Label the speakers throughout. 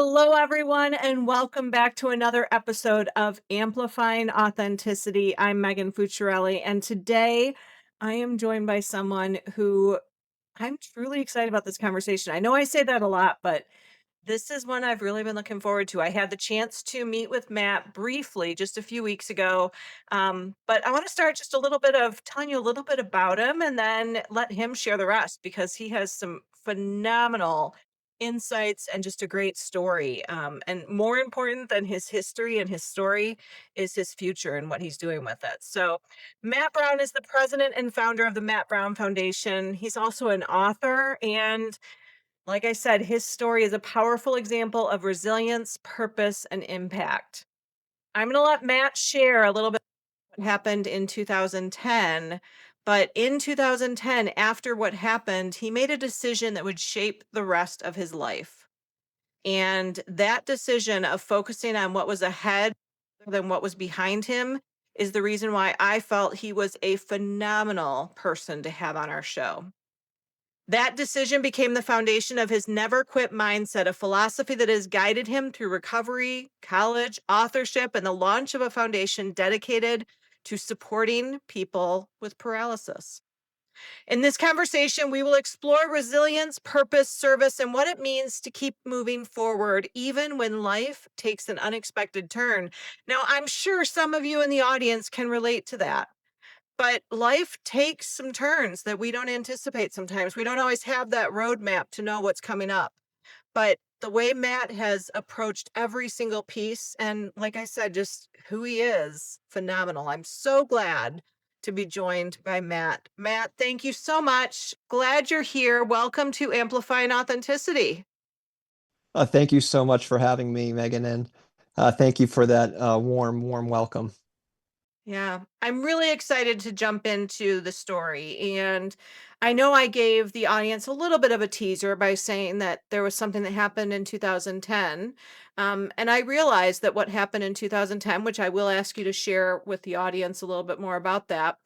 Speaker 1: Hello, everyone, and welcome back to another episode of Amplifying Authenticity. I'm Megan Fucciarelli, and today I am joined by someone who I'm truly excited about this conversation. I know I say that a lot, but this is one I've really been looking forward to. I had the chance to meet with Matt briefly just a few weeks ago, but I want to start just a little bit of telling you a little bit about him and then let him share the rest because he has some phenomenal insights and just a great story. And more important than his history and his story is his future and what he's doing with it. So, Matt Brown is the president and founder of the Matt Brown Foundation. He's also an author and like I said, his story is a powerful example of resilience, purpose, and impact. I'm going to let Matt share a little bit of what happened in 2010. But in 2010, after what happened, he made a decision that would shape the rest of his life. And that decision of focusing on what was ahead rather than what was behind him is the reason why I felt he was a phenomenal person to have on our show. That decision became the foundation of his never quit mindset, a philosophy that has guided him through recovery, college, authorship, and the launch of a foundation dedicated to supporting people with paralysis. In this conversation, we will explore resilience, purpose, service, and what it means to keep moving forward, even when life takes an unexpected turn. Now, I'm sure some of you in the audience can relate to that. But life takes some turns that we don't anticipate sometimes. We don't always have that roadmap to know what's coming up. But the way Matt has approached every single piece, and like I said, just who he is, phenomenal. I'm so glad to be joined by Matt. Matt, thank you so much. Glad you're here. Welcome to Amplifying Authenticity.
Speaker 2: Thank you so much for having me, Megan, and thank you for that warm welcome.
Speaker 1: Yeah, I'm really excited to jump into the story. And I know I gave the audience a little bit of a teaser by saying that there was something that happened in 2010. And I realized that what happened in 2010, which I will ask you to share with the audience a little bit more about that,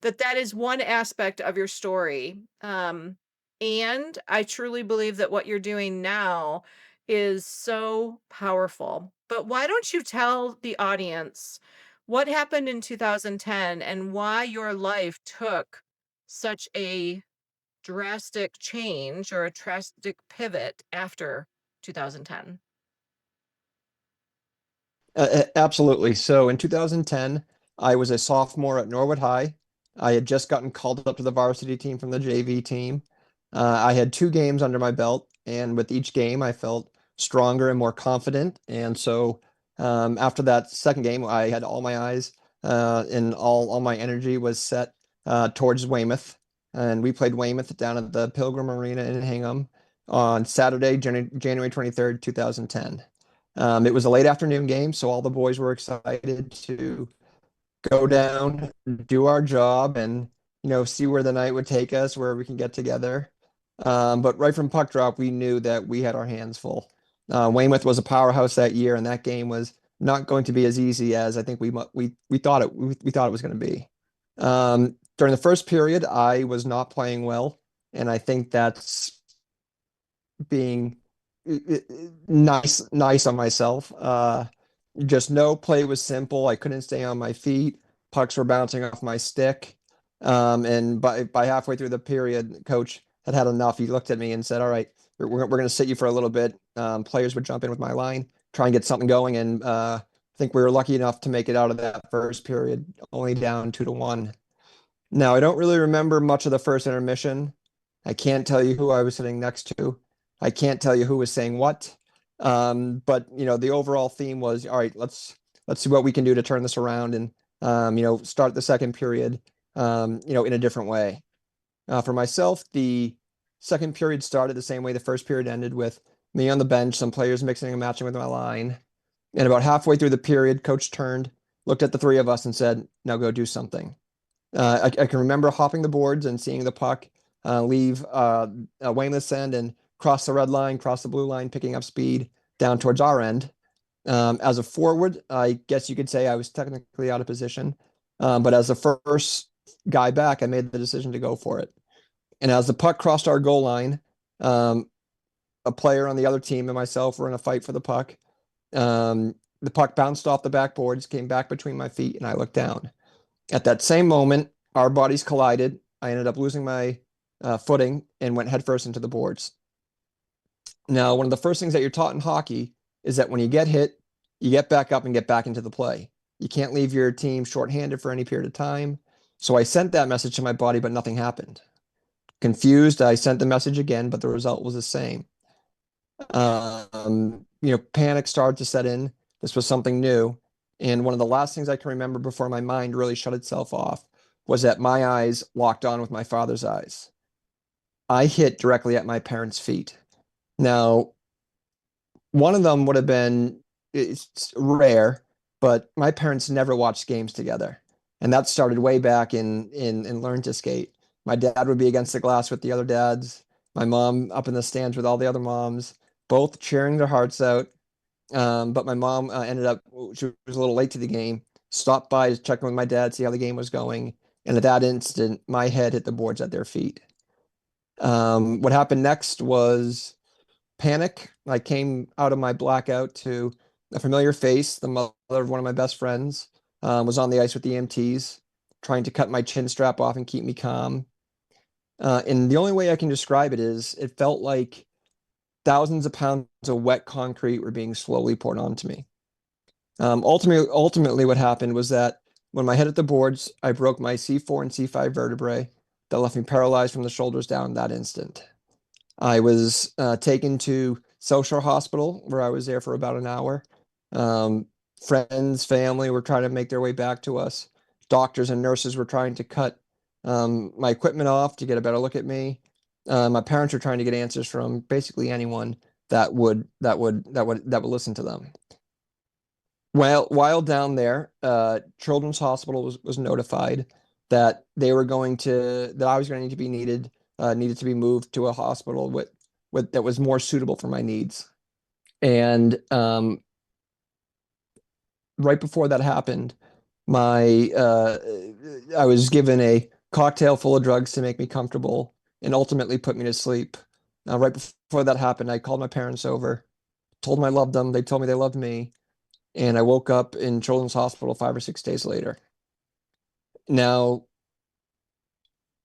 Speaker 1: that is one aspect of your story. And I truly believe that what you're doing now is so powerful. But why don't you tell the audience what happened in 2010 and why your life took such a drastic change or a drastic pivot after 2010?
Speaker 2: Absolutely. So in 2010, I was a sophomore at Norwood High. I had just gotten called up to the varsity team from the JV team. I had two games under my belt, and with each game, I felt stronger and more confident. And so after that second game, I had all my eyes and all my energy was set towards Weymouth. And we played Weymouth down at the Pilgrim Arena in Hingham on Saturday, January 23rd, 2010. It was a late afternoon game, so all the boys were excited to go down, do our job, and see where the night would take us, where we can get together. But right from puck drop, we knew that we had our hands full. Weymouth was a powerhouse that year, and that game was not going to be as easy as I think we thought we thought it was going to be. During the first period, I was not playing well, and I think that's being nice on myself. Just no play was simple. I couldn't stay on my feet. Pucks were bouncing off my stick. And by halfway through the period, coach had had enough. He looked at me and said, "All right, we're going to sit you for a little bit." Players would jump in with my line, try and get something going, and I think we were lucky enough to make it out of that first period, only down 2-1. Now, I don't really remember much of the first intermission. I can't tell you who I was sitting next to. I can't tell you who was saying what. But the overall theme was, all right, let's see what we can do to turn this around and start the second period in a different way. For myself, the second period started the same way the first period ended, with me on the bench, some players mixing and matching with my line. And about halfway through the period, coach turned, looked at the three of us and said, "Now go do something." I can remember hopping the boards and seeing the puck leave Weymouth's end and cross the red line, cross the blue line, picking up speed down towards our end. As a forward, I guess you could say I was technically out of position. But as the first guy back, I made the decision to go for it. And as the puck crossed our goal line, a player on the other team and myself were in a fight for the puck. The puck bounced off the backboards, came back between my feet, and I looked down. At that same moment, our bodies collided. I ended up losing my footing and went headfirst into the boards. Now, one of the first things that you're taught in hockey is that when you get hit, you get back up and get back into the play. You can't leave your team shorthanded for any period of time. So I sent that message to my body, but nothing happened. Confused, I sent the message again, but the result was the same. Panic started to set in. This was something new. And one of the last things I can remember before my mind really shut itself off was that my eyes locked on with my father's eyes. I hit directly at my parents' feet. Now, one of them would have been, it's rare, but my parents never watched games together. And that started way back in Learn to Skate. My dad would be against the glass with the other dads, my mom up in the stands with all the other moms, both cheering their hearts out. But my mom ended up, she was a little late to the game, stopped by to check with my dad, see how the game was going. And at that instant, my head hit the boards at their feet. What happened next was panic. I came out of my blackout to a familiar face. The mother of one of my best friends was on the ice with the EMTs, trying to cut my chin strap off and keep me calm. And the only way I can describe it is it felt like thousands of pounds of wet concrete were being slowly poured onto me. Ultimately, what happened was that when my head hit the boards, I broke my C4 and C5 vertebrae that left me paralyzed from the shoulders down that instant. I was taken to South Shore Hospital, where I was there for about an hour. Um, Friends, family were trying to make their way back to us. Doctors and nurses were trying to cut my equipment off to get a better look at me. My parents were trying to get answers from basically anyone that would listen to them. While down there, Children's Hospital was notified that I was going to need to be needed to be moved to a hospital with that was more suitable for my needs. And right before that happened, my I was given a cocktail full of drugs to make me comfortable and ultimately put me to sleep. Right before that happened, I called my parents over, told them I loved them. They told me they loved me, and I woke up in Children's Hospital 5 or 6 days later. Now,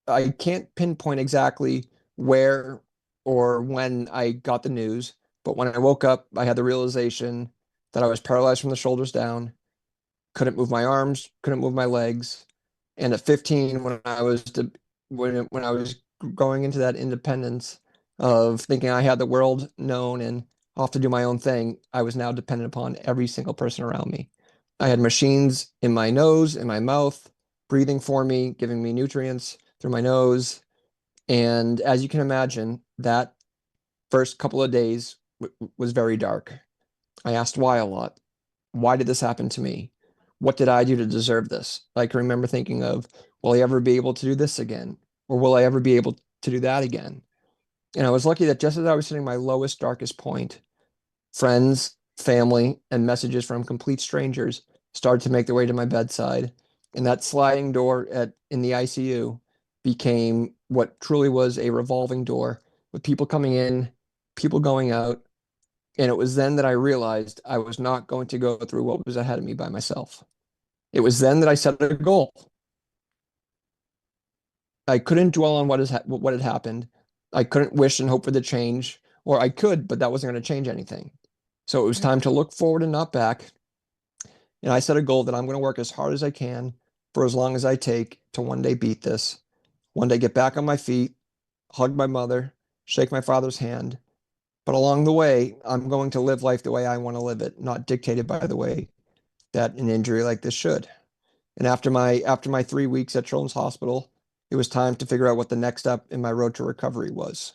Speaker 2: I can't pinpoint exactly where or when I got the news, but when I woke up, I had the realization that I was paralyzed from the shoulders down, couldn't move my arms, couldn't move my legs. And at 15, when I was going into that independence of thinking I had the world known and off to do my own thing, I was now dependent upon every single person around me. I had machines in my nose, in my mouth, breathing for me, giving me nutrients through my nose. And as you can imagine, that first couple of days was very dark. I asked why a lot. Why did this happen to me? What did I do to deserve this? I can remember thinking of, will I ever be able to do this again? Or will I ever be able to do that again? And I was lucky that just as I was hitting my lowest, darkest point, friends, family, and messages from complete strangers started to make their way to my bedside. And that sliding door in the ICU became what truly was a revolving door with people coming in, people going out. And it was then that I realized I was not going to go through what was ahead of me by myself. It was then that I set a goal. I couldn't dwell on what had happened. I couldn't wish and hope for the change, or I could, but that wasn't going to change anything. So it was
Speaker 1: Right.
Speaker 2: time to look forward and not back. And I set a goal that I'm going to work as hard as I can for as long as I take to one day beat this, one day get back on my feet, hug my mother, shake my father's hand. But along the way, I'm going to live life the way I want to live it, not dictated by the way that an injury like this should. And after my 3 weeks at Children's Hospital, it was time to figure out what the next step in my road to recovery was.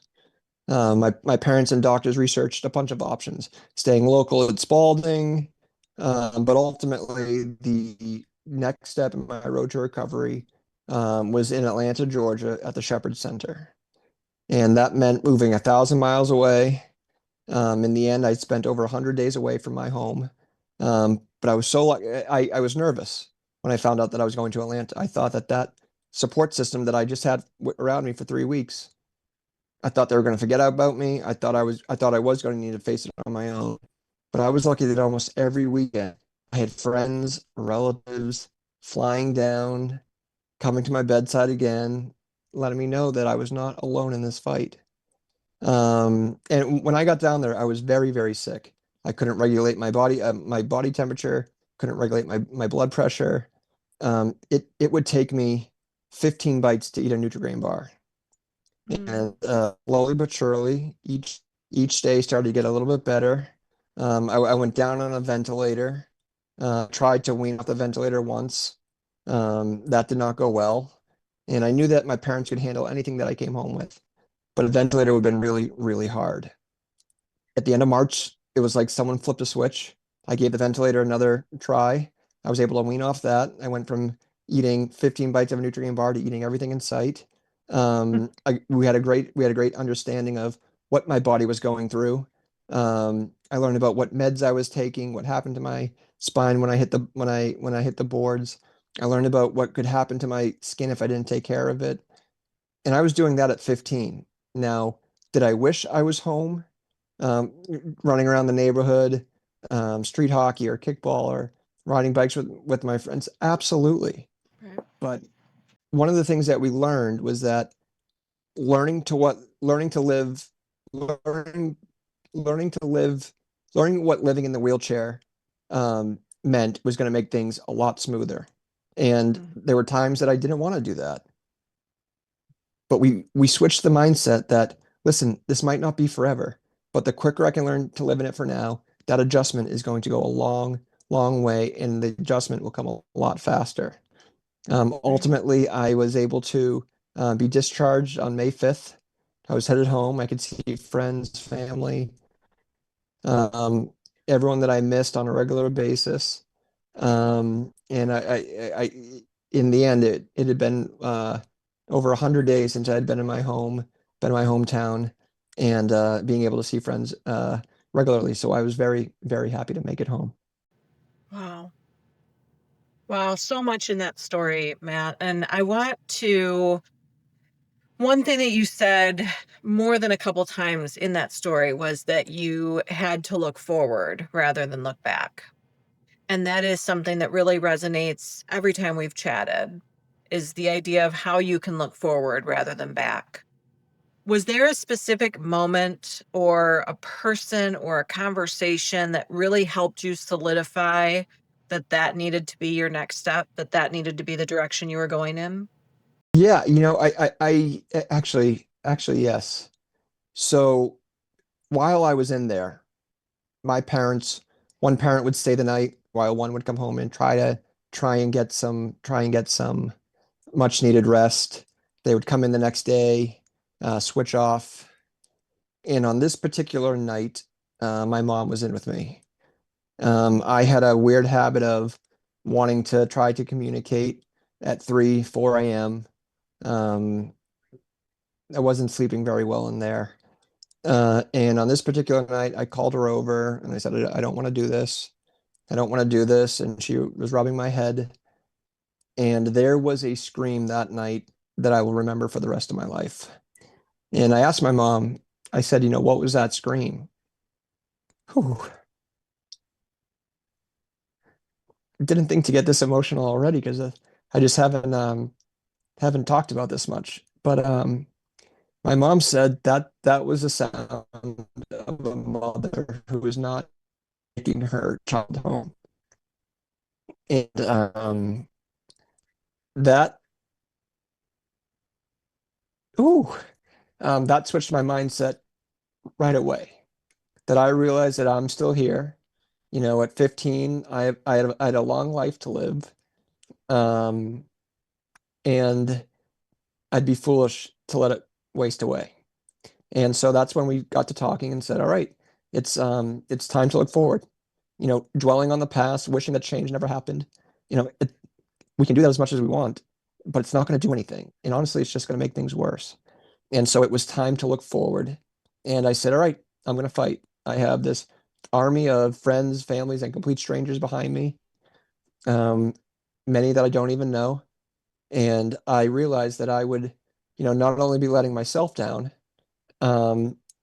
Speaker 2: My parents and doctors researched a bunch of options, staying local at Spalding, but ultimately the next step in my road to recovery was in Atlanta, Georgia, at the Shepherd Center, and that meant moving 1,000 miles away. In the end, I spent over 100 days away from my home. But I was so I was nervous when I found out that I was going to Atlanta. I thought that support system that I just had around me for 3 weeks I thought they were going to forget about me. I thought I was going to need to face it on my own. But I was lucky that almost every weekend I had friends, relatives flying down, coming to my bedside again, letting me know that I was not alone in this fight. And when I got down there, I was very, very sick. I couldn't regulate my body temperature, couldn't regulate my blood pressure. It would take me 15 bites to eat a Nutri-Grain bar.
Speaker 1: Mm,
Speaker 2: And slowly but surely, each day started to get a little bit better. I went down on a ventilator, tried to wean off the ventilator once. That did not go well. And I knew that my parents could handle anything that I came home with, but a ventilator would have been really, really hard. At the end of March, it was like someone flipped a switch. I gave the ventilator another try. I was able to wean off that. I went from eating 15 bites of a nutrient bar to eating everything in sight. We had a great understanding of what my body was going through. I learned about what meds I was taking, what happened to my spine when I hit the boards. I learned about what could happen to my skin if I didn't take care of it. And I was doing that at 15. Now, did I wish I was home, um, running around the neighborhood, street hockey or kickball or riding bikes with my friends? Absolutely.
Speaker 1: right.
Speaker 2: But one of the things that we learned was that learning to live, learning, learning to live, learning what living in the wheelchair meant was going to make things a lot smoother. And
Speaker 1: Mm,
Speaker 2: there were times that I didn't want to do that. But we switched the mindset that, listen, this might not be forever, but the quicker I can learn to live in it for now, that adjustment is going to go a long, long way, and the adjustment will come a lot faster.
Speaker 1: right.
Speaker 2: Ultimately, I was able to be discharged on May 5th. I was headed home. I could see friends, family, um, everyone that I missed on a regular basis. And in the end, it had been over 100 days since I'd been in my home, been in my hometown, and being able to see friends regularly. So I was very, very happy to make it home.
Speaker 1: Wow. Wow, so much in that story, Matt. And I want to, one thing that you said more than a couple times in that story was that you had to look forward rather than look back. And that is something that really resonates every time we've chatted, is the idea of how you can look forward rather than back. Was there a specific moment or a person or a conversation that really helped you solidify that that needed to be your next step, that that needed to be the direction you were going in?
Speaker 2: Yeah, actually, yes. So while I was in there, my parents, one parent would stay the night while one would come home and try and get some much needed rest. They would come in the next day, switch off. And on this particular night, my mom was in with me. I had a weird habit of wanting to try to communicate at 3, 4 a.m. Um, I wasn't sleeping very well in there. And on this particular night, I called her over and I said, I don't want to do this. I don't want to do this. And she was rubbing my head. And there was a scream that night that I will remember for the rest of my life. And I asked my mom, I said, what was that scream? Whew, didn't think to get this emotional already because I just haven't talked about this much. But my mom said that that was the sound of a mother who was not taking her child home. And that, ooh, that switched my mindset right away. That I realized that I'm still here. At 15, I had a long life to live. Um, and I'd be foolish to let it waste away. And so that's when we got to talking and said, all right, it's time to look forward. Dwelling on the past, wishing that change never happened. We can do that as much as we want, but it's not going to do anything. And honestly, it's just going to make things worse. And so it was time to look forward. And I said, all right, I'm going to fight. I have this army of friends, families, and complete strangers behind me, um, many that I don't even know. And I realized that I would, not only be letting myself down,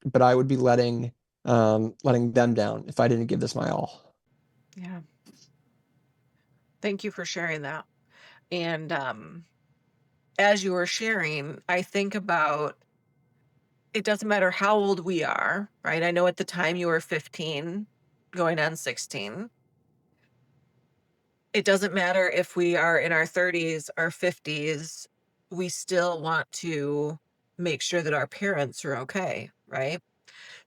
Speaker 2: but I would be letting them down if I didn't give this my all.
Speaker 1: Yeah. Thank you for sharing that. And as you were sharing, I think about it doesn't matter how old we are, right? I know at the time you were 15, going on 16. It doesn't matter if we are in our 30s or 50s, we still want to make sure that our parents are okay, right?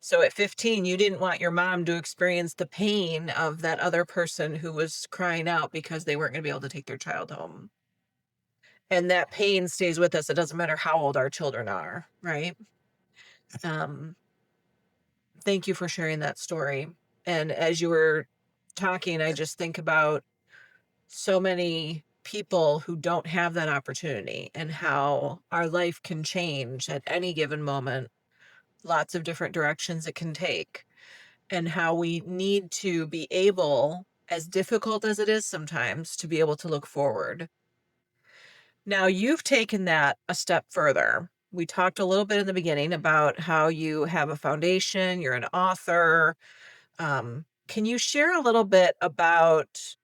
Speaker 1: So at 15, you didn't want your mom to experience the pain of that other person who was crying out because they weren't going to be able to take their child home. And that pain stays with us. It doesn't matter how old our children are, right? Um, thank you for sharing that story. And as you were talking, I just think about so many people who don't have that opportunity and how our life can change at any given moment, lots of different directions it can take, and how we need to be able, as difficult as it is sometimes, to be able to look forward. Now, you've taken that a step further. We talked a little bit in the beginning about how you have a foundation, you're an author. Can you share a little bit about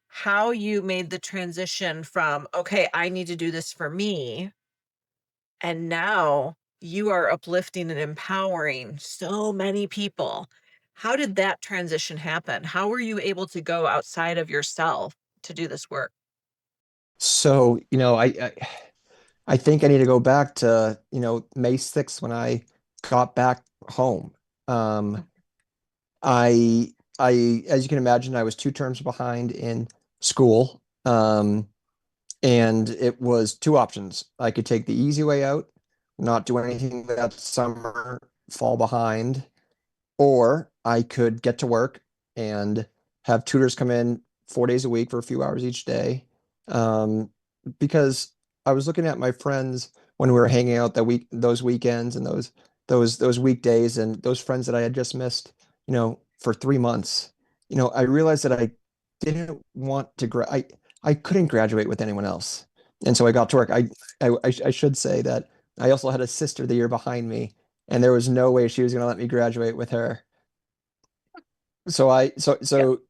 Speaker 1: how you made the transition from, okay, I need to do this for me, and now you are uplifting and empowering so many people? How did that transition happen? How were you able to go outside of yourself to do this work?
Speaker 2: So, I think I need to go back to, May 6th when I got back home. Um, as you can imagine, I was 2 terms behind in school. And it was two options. I could take the easy way out, not do anything that summer, fall behind, or I could get to work and have tutors come in 4 days a week for a few hours each day. Um, because I was looking at my friends when we were hanging out those weekends and those weekdays, and those friends that I had just missed, for 3 months. I realized that I didn't want to I couldn't graduate with anyone else. And so I got to work. I should say that I also had a sister the year behind me, and there was no way she was going to let me graduate with her. So I so
Speaker 1: Yeah.
Speaker 2: so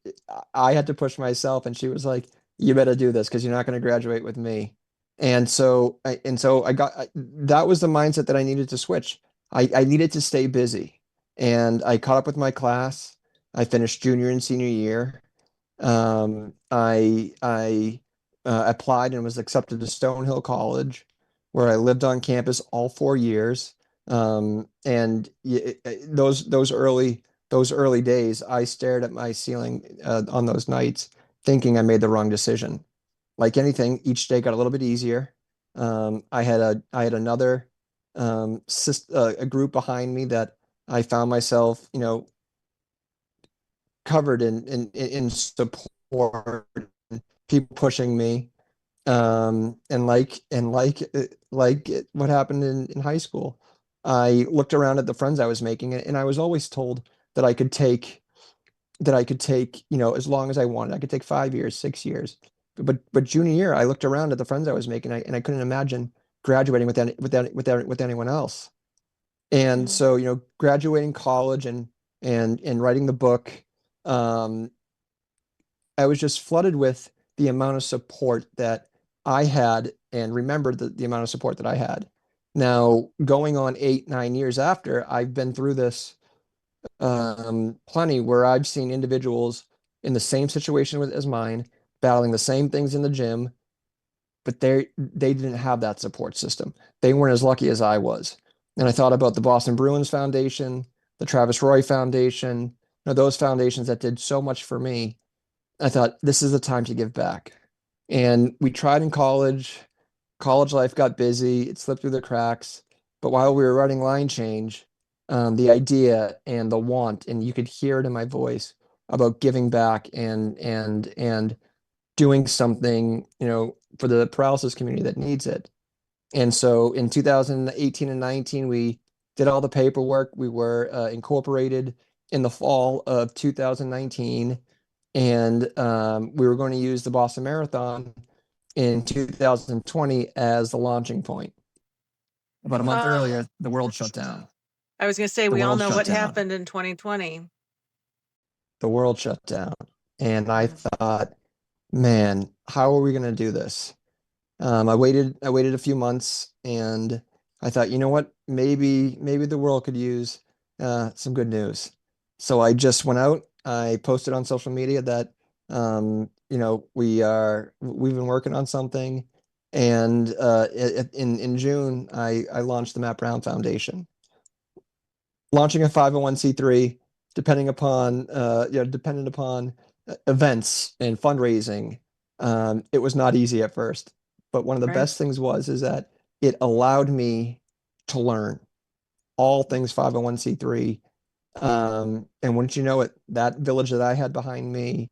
Speaker 2: I had to push myself, and she was like, "You better do this because you're not going to graduate with me." That was the mindset that I needed to switch. I needed to stay busy, and I caught up with my class. I finished junior and senior year. I applied and was accepted to Stonehill College, where I lived on campus all 4 years. And those early days, I stared at my ceiling on those nights, thinking I made the wrong decision. Like anything, each day got a little bit easier. I had another a group behind me that I found myself, covered in support, people pushing me, and like what happened in high school. I looked around at the friends I was making, and I was always told that I could take, as long as I wanted. I could take 5 years, 6 years. But junior year, I looked around at the friends I was making, and I couldn't imagine graduating with anyone else. And
Speaker 1: Yeah.
Speaker 2: so, graduating college and writing the book, um, I was just flooded with the amount of support that I had, and remembered the amount of support that I had. Now, going on 8, 9 years after, I've been through this plenty, where I've seen individuals in the same situation as mine, battling the same things in the gym, but they didn't have that support system. They weren't as lucky as I was. And I thought about the Boston Bruins Foundation, the Travis Roy Foundation, those foundations that did so much for me. I thought this is the time to give back. And we tried in college. College life got busy. It slipped through the cracks. But while we were writing Line Change, the idea and the want, and you could hear it in my voice, about giving back and doing something, for the paralysis community that needs it. And so in 2018 and 19, we did all the paperwork. We were incorporated in the fall of 2019, and we were going to use the Boston Marathon in 2020 as the launching point. About a month
Speaker 1: Uh,
Speaker 2: earlier, the world shut down.
Speaker 1: I was gonna say,
Speaker 2: The
Speaker 1: we all
Speaker 2: world
Speaker 1: know
Speaker 2: shut
Speaker 1: what
Speaker 2: down.
Speaker 1: happened in 2020.
Speaker 2: The world shut down. And I
Speaker 1: Yeah,
Speaker 2: thought, man, how are we going to do this? I waited a few months and I thought, you know what? Maybe the world could use some good news. So I just went out. I posted on social media that we've been working on something, and in June I launched the Matt Brown Foundation. Launching a 501(c)(3), dependent upon events and fundraising, it was not easy at first. But one of the
Speaker 1: right.
Speaker 2: best things is that it allowed me to learn all things 501(c)(3). And wouldn't you know it, that village that I had behind me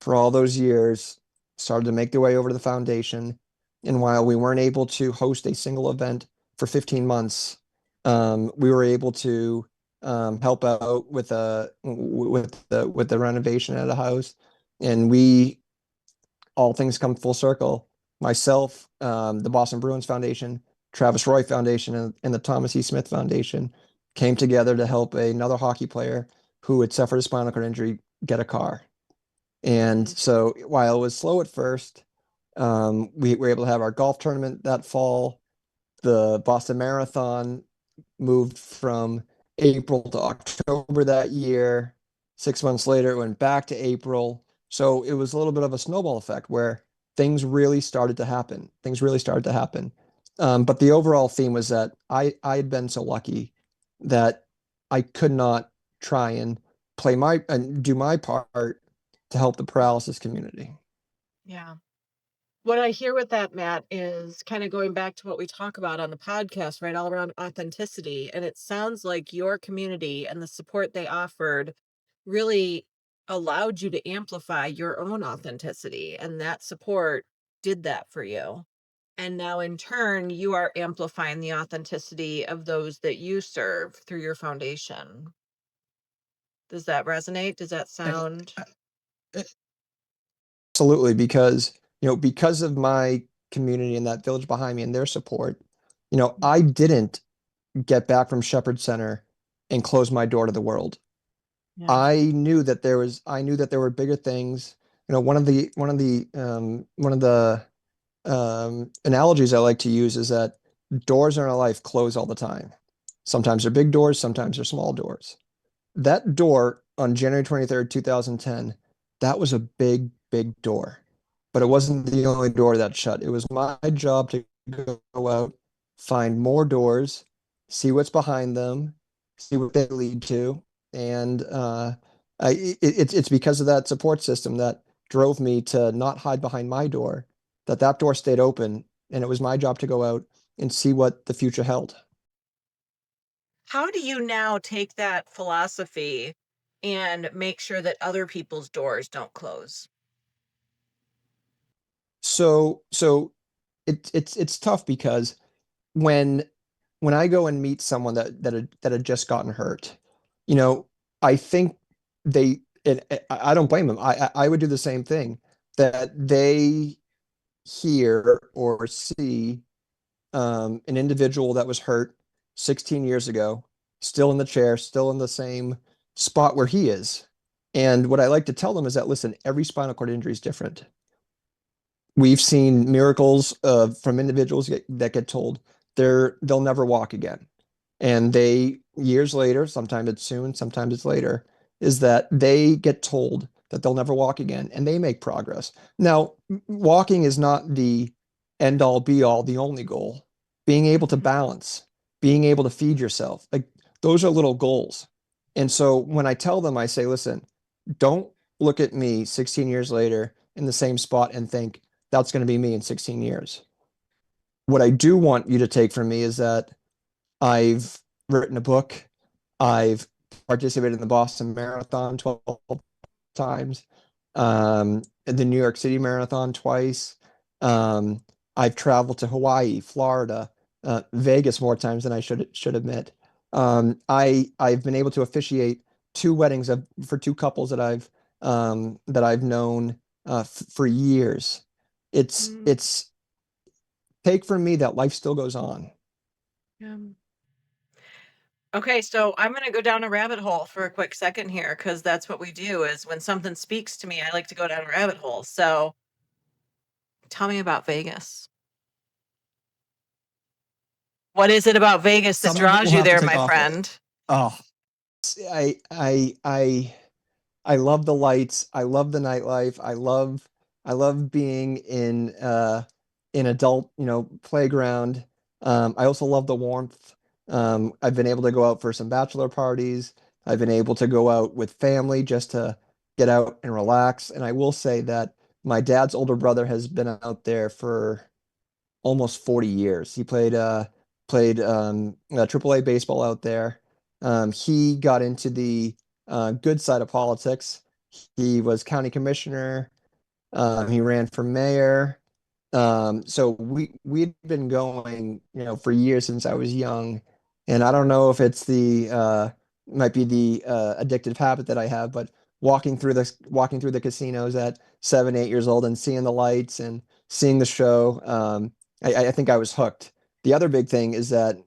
Speaker 2: for all those years started to make their way over to the foundation. And while we weren't able to host a single event for 15 months, we were able to help out with the renovation of the house. And we all things come full circle. Myself, the Boston Bruins Foundation, Travis Roy Foundation, and the Thomas E. Smith Foundation came together to help another hockey player who had suffered a spinal cord injury get a car. And
Speaker 1: Mhm.
Speaker 2: so while it was slow at first, we were able to have our golf tournament that fall. The Boston Marathon moved from April to October that year. 6 months later, it went back to April. So it was a little bit of a snowball effect where things really started to happen. Things really started to happen. But the overall theme was that I had been so lucky that I could not try and play my and do my part to help the paralysis community.
Speaker 1: Yeah. What I hear with that, Matt, is kind of going back to what we talk about on the podcast, right? All around authenticity. And it sounds like your community and the support they offered really allowed you to amplify your own authenticity. And that support did that for you. And now, in turn, you are amplifying the authenticity of those that you serve through your foundation. Does that resonate? Does that
Speaker 2: I-
Speaker 1: sound?
Speaker 2: Absolutely, because of my community and that village behind me and their support, I didn't get back from Shepherd Center and close my door to the world.
Speaker 1: Yeah.
Speaker 2: I knew that there were bigger things. One of the analogies I like to use is that doors in our life close all the time. Sometimes they're big doors, sometimes they're small doors. That door on January 23rd, 2010, that was a big, big door. But it wasn't the only door that shut. It was my job to go out, find more doors, see what's behind them, see what they lead to. And it's because of that support system that drove me to not hide behind my door, that door stayed open. And it was my job to go out and see what the future held.
Speaker 1: How do you now take that philosophy and make sure that other people's doors don't close?
Speaker 2: So it's tough because when when I go and meet someone that had just gotten hurt, you know, I think I don't blame them. I would do the same thing, that they hear or see an individual that was hurt 16 years ago, still in the chair, still in the same spot where he is. And what I like to tell them is that, listen, every spinal cord injury is different. We've seen miracles from individuals that get told they'll never walk again. And they, years later, sometimes it's soon, sometimes it's later, is that they get told that they'll never walk again and they make progress. Now, walking is not the end all be all, the only goal. Being able to
Speaker 1: Mhm.
Speaker 2: balance, being able to feed yourself, like those are little goals. And so when I tell them, I say, listen, don't look at me 16 years later in the same spot and think that's going to be me in 16 years. What I do want you to take from me is that I've written a book. I've participated in the Boston Marathon 12 times, the New York City Marathon twice. Um, I've traveled to Hawaii, Florida, Vegas more times than I should admit. I've been able to officiate two weddings for two couples that I've known for years. It's
Speaker 1: Mm,
Speaker 2: it's take from me that life still goes on.
Speaker 1: yeah. Okay, so I'm gonna go down a rabbit hole for a quick second here because that's what we do is when something speaks to me, I like to go down a rabbit hole. So tell me about Vegas. What is it about Vegas that
Speaker 2: Some of it
Speaker 1: draws
Speaker 2: will
Speaker 1: you
Speaker 2: have to
Speaker 1: there,
Speaker 2: take
Speaker 1: my
Speaker 2: off.
Speaker 1: friend?
Speaker 2: Oh, I I I I love the lights. I love the nightlife. I love being in adult, playground. I also love the warmth. I've been able to go out for some bachelor parties. I've been able to go out with family just to get out and relax. And I will say that my dad's older brother has been out there for almost 40 years. He played AAA baseball out there. He got into the good side of politics. He was county commissioner. He ran for mayor. So we'd been going, for years since I was young, and I don't know if it's the might be the addictive habit that I have, but walking through the casinos at 7, 8 years old and seeing the lights and seeing the show, I think I was hooked. The other big thing is that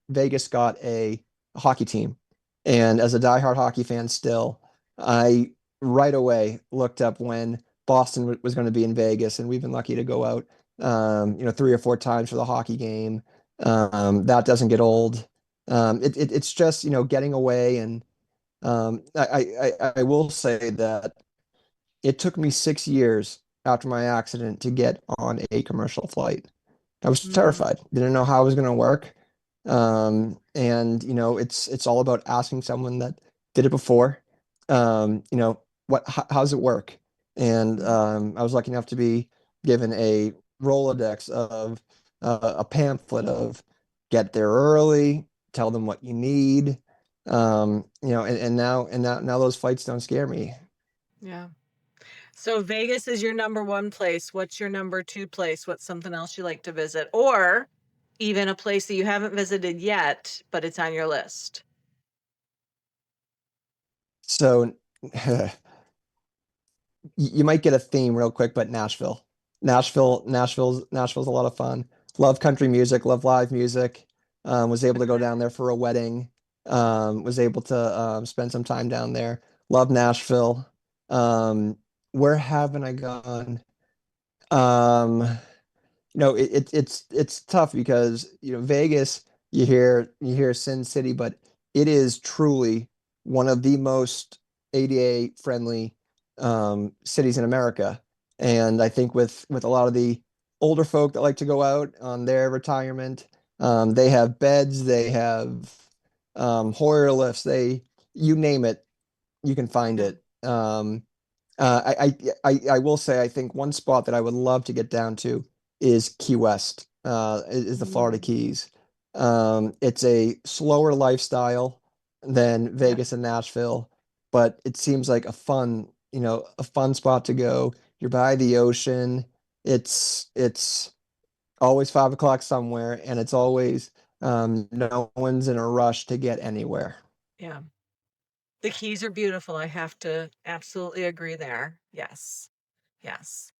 Speaker 2: Vegas got a hockey team, and as a diehard hockey fan still, I right away looked up when Boston was going to be in Vegas, and we've been lucky to go out, 3 or 4 times for the hockey game. That doesn't get old. It's just, getting away, and I will say that it took me 6 years after my accident to get on a commercial flight. I was
Speaker 1: Mm,
Speaker 2: terrified. Didn't know how it was going to work. And it's all about asking someone that did it before. How's it work? And
Speaker 1: mm,
Speaker 2: I was lucky enough to be given a Rolodex of a pamphlet of get there early, tell them what you need. And now those flights don't scare me.
Speaker 1: yeah. So Vegas is your number one place. What's your number two place? What's something else you like to visit? Or even a place that you haven't visited yet, but it's on your list.
Speaker 2: So you might get a theme real quick, but Nashville's a lot of fun. Love country music, love live music. Was able to go down there for a wedding. Was able to spend some time down there. Love Nashville. Where haven't I gone? Um, it's tough because Vegas, you hear Sin City, but it is truly one of the most ADA friendly cities in America. And I think with a lot of the older folk that like to go out on their retirement, they have beds, they have Hoyer lifts, you name it, you can find
Speaker 1: Yeah.
Speaker 2: it. I will say I think one spot that I would love to get down to is Key West, is the Florida
Speaker 1: Mm,
Speaker 2: Keys. It's a slower lifestyle than
Speaker 1: yeah.
Speaker 2: Vegas and Nashville, but it seems like a fun spot to go. You're by the ocean. It's always 5 o'clock somewhere, and it's always no one's in a rush to get anywhere.
Speaker 1: Yeah. The Keys are beautiful. I have to absolutely agree there. Yes. Yes.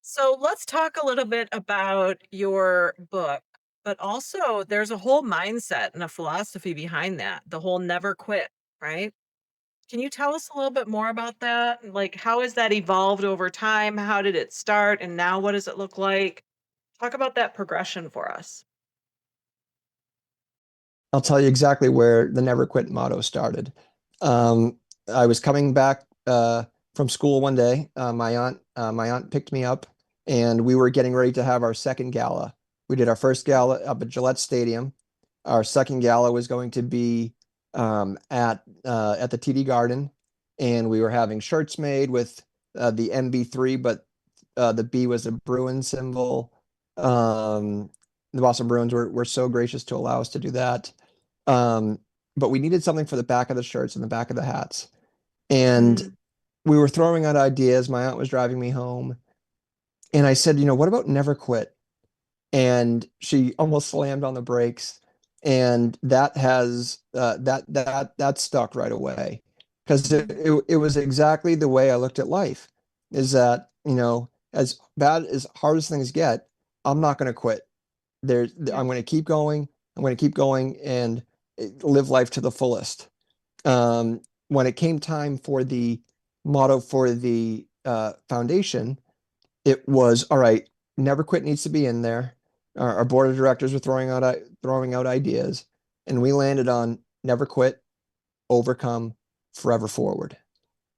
Speaker 1: So let's talk a little bit about your book, but also there's a whole mindset and a philosophy behind that, the whole never quit, right? Can you tell us a little bit more about that? Like, how has that evolved over time? How did it start? And now what does it look like? Talk about that progression for us.
Speaker 2: I'll tell you exactly where the never quit motto started. Um, I was coming back from school one day. My aunt picked me up, and we were getting ready to have our second gala. We did our first gala up at Gillette Stadium. Our second gala was going to be at the TD Garden, and we were having shirts made with the MB3, but the B was a Bruin symbol. Um, the Boston Bruins were so gracious to allow us to do that. Um, but we needed something for the back of the shirts and the back of the hats. And
Speaker 1: Mm,
Speaker 2: we were throwing out ideas. My aunt was driving me home. And I said, what about never quit? And she almost slammed on the brakes. And that stuck right away. Because it,
Speaker 1: mm,
Speaker 2: it, it was exactly the way I looked at life, is that, as bad as hard as things get, I'm not going to quit.
Speaker 1: yeah.
Speaker 2: I'm going to keep going. I'm going to keep going. And live life to the fullest. When it came time for the motto for the foundation, it was all right. Never quit needs to be in there. Our board of directors were throwing out ideas, and we landed on never quit, overcome, forever forward.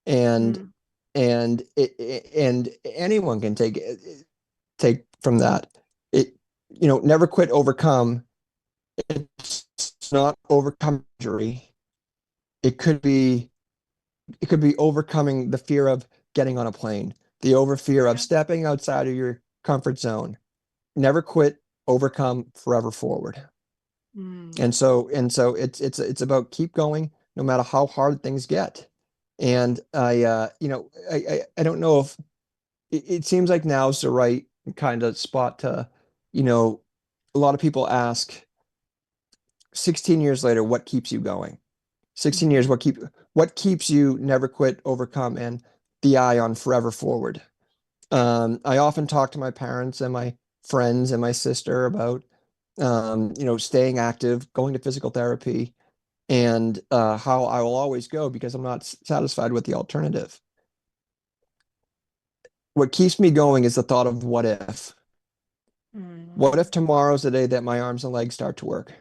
Speaker 2: And
Speaker 1: Mm,
Speaker 2: and anyone can take from that. It never quit, overcome. It's not overcome injury. It could be it could be overcoming the fear of getting on a plane, the over fear of
Speaker 1: yeah.
Speaker 2: stepping outside of your comfort zone. Never quit, overcome, forever forward.
Speaker 1: Mm,
Speaker 2: And so it's about keep going no matter how hard things get. And I don't know if it seems like now's the right kind of spot to, you know, a lot of people ask 16 years later, what keeps you going? 16 years,
Speaker 1: mhm,
Speaker 2: what keeps you never quit, overcome, and the eye on forever forward? I often talk to my parents and my friends and my sister about staying active, going to physical therapy, and how I will always go because I'm not satisfied with the alternative. What keeps me going is the thought of what if. What
Speaker 1: mm,
Speaker 2: if tomorrow's the day that my arms and legs start to work?